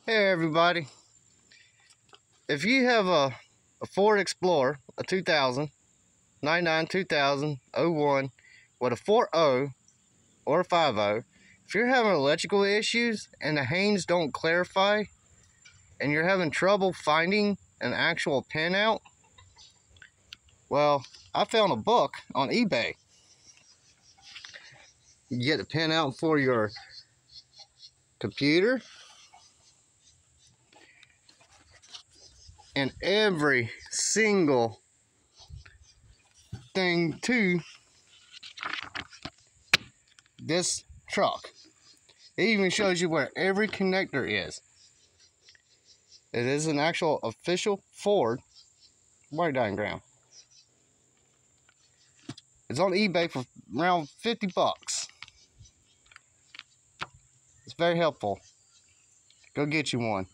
Hey everybody, if you have a Ford Explorer, a 2000, 99, 2000, 01, with a 4.0 or a 5.0, if you're having electrical issues and the Haynes don't clarify and you're having trouble finding an actual pinout, well, I found a book on eBay. You get a pinout for your computer and every single thing to this truck. It even shows you where every connector is. It is an actual official Ford wire diagram. It's on eBay for around 50 bucks. It's very helpful. Go get you one.